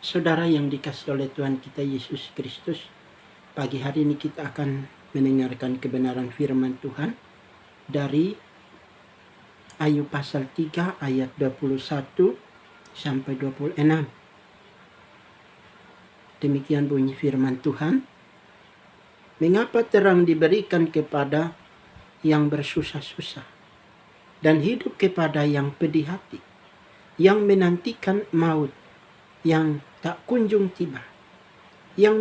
Saudara yang dikasihi oleh Tuhan kita Yesus Kristus, pagi hari ini kita akan mendengarkan kebenaran firman Tuhan dari Ayub pasal 3 ayat 21 sampai 26. Demikian bunyi firman Tuhan. Mengapa terang diberikan kepada yang bersusah-susah dan hidup kepada yang pedih hati, yang menantikan maut, yang tak kunjung tiba, yang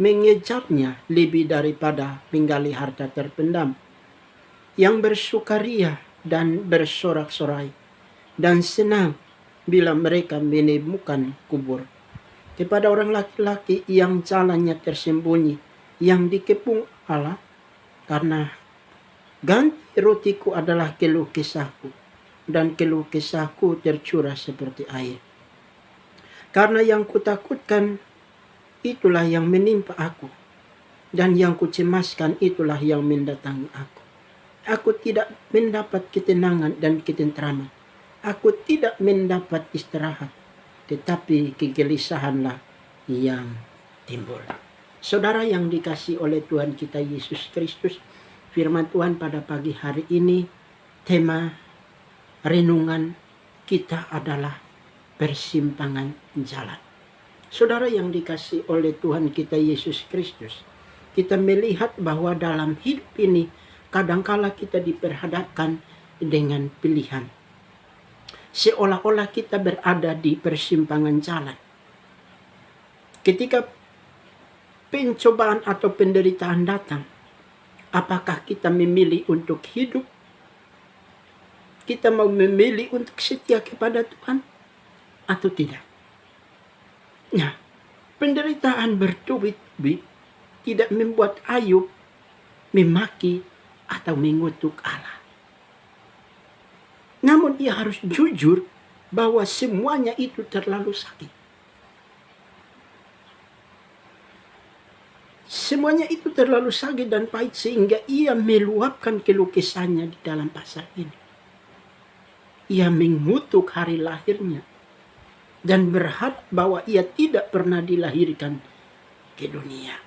mengejarnya lebih daripada menggali harta terpendam, yang bersukaria dan bersorak-sorai dan senang bila mereka menemukan kubur, kepada orang laki-laki yang jalannya tersembunyi, yang dikepung Allah, karena ganti rotiku adalah keluh kesahku, dan keluh kesahku tercurah seperti air. Karena yang kutakutkan itulah yang menimpa aku, dan yang kucemaskan itulah yang mendatangi aku. Aku tidak mendapat ketenangan dan ketentraman. Aku tidak mendapat istirahat, tetapi kegelisahanlah yang timbul. Saudara yang dikasihi oleh Tuhan kita Yesus Kristus, firman Tuhan pada pagi hari ini, tema renungan kita adalah persimpangan jalan. Saudara yang dikasihi oleh Tuhan kita Yesus Kristus, kita melihat bahwa dalam hidup ini kadangkala kita diperhadapkan dengan pilihan. Seolah-olah kita berada di persimpangan jalan. Ketika pencobaan atau penderitaan datang, apakah kita memilih untuk hidup? Kita mau memilih untuk setia kepada Tuhan atau tidak? Nah, penderitaan bertubi-tubi tidak membuat Ayub memaki atau mengutuk Allah. Namun ia harus jujur bahwa semuanya itu terlalu sakit. Semuanya itu terlalu sakit dan pahit sehingga ia meluapkan keluh kesahnya di dalam pasal ini. Ia mengutuk hari lahirnya dan berharap bahwa ia tidak pernah dilahirkan ke dunia.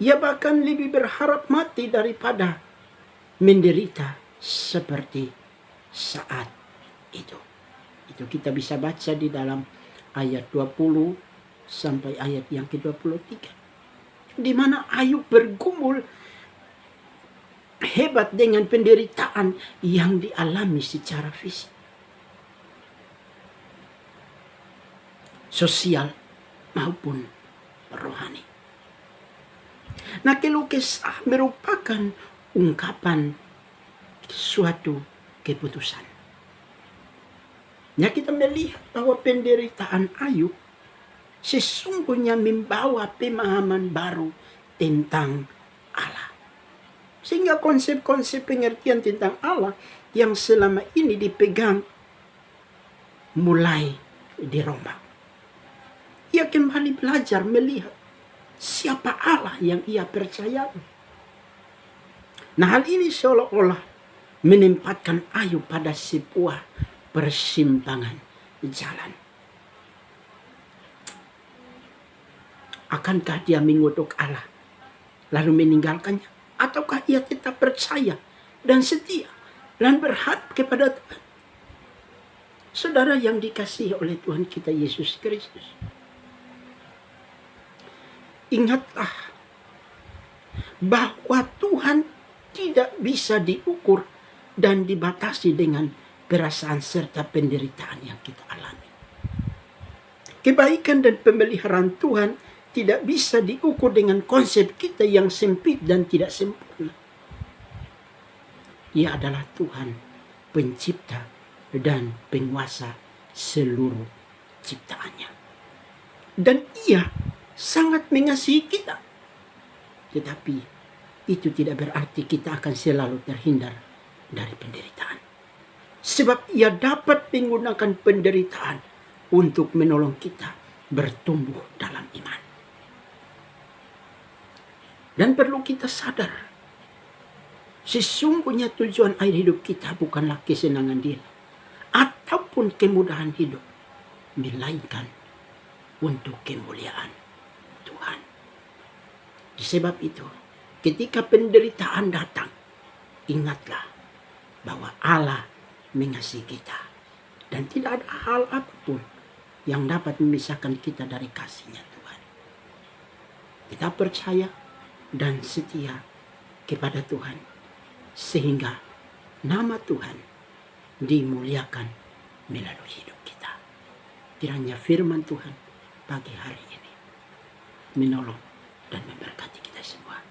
Ia bahkan lebih berharap mati daripada menderita seperti saat itu. Itu kita bisa baca di dalam ayat 20 sampai ayat yang ke-23. Di mana Ayub bergumul hebat dengan penderitaan yang dialami secara fisik, sosial maupun rohani. Nah, keluh kesah merupakan ungkapan suatu keputusan. Nah, kita melihat bahwa penderitaan Ayub sesungguhnya membawa pemahaman baru tentang Allah. Sehingga konsep-konsep pengertian tentang Allah yang selama ini dipegang mulai dirombak. Ia kembali belajar melihat siapa Allah yang ia percayai. Nah, hal ini seolah-olah menempatkan Ayub pada sebuah persimpangan jalan. Akankah dia mengutuk Allah lalu meninggalkannya? Ataukah ia tetap percaya dan setia dan berharap kepada Tuhan? Saudara yang dikasihi oleh Tuhan kita Yesus Kristus, ingatlah bahwa Tuhan tidak bisa diukur dan dibatasi dengan perasaan serta penderitaan yang kita alami. Kebaikan dan pemeliharaan Tuhan tidak bisa diukur dengan konsep kita yang sempit dan tidak sempurna. Ia adalah Tuhan, pencipta dan penguasa seluruh ciptaannya. Dan ia sangat mengasihi kita. Tetapi itu tidak berarti kita akan selalu terhindar dari penderitaan. Sebab ia dapat menggunakan penderitaan untuk menolong kita bertumbuh dalam iman. Dan perlu kita sadar, sesungguhnya tujuan akhir hidup kita bukanlah kesenangan diri ataupun kemudahan hidup. melainkan untuk kemuliaan Tuhan. Disebab itu, ketika penderitaan datang, ingatlah bahwa Allah mengasihi kita. Dan tidak ada hal apapun yang dapat memisahkan kita dari kasih-Nya Tuhan. Kita percaya dan setia kepada Tuhan, sehingga nama Tuhan dimuliakan melalui hidup kita. Kiranya firman Tuhan pagi hari ini menolong dan memberkati kita semua.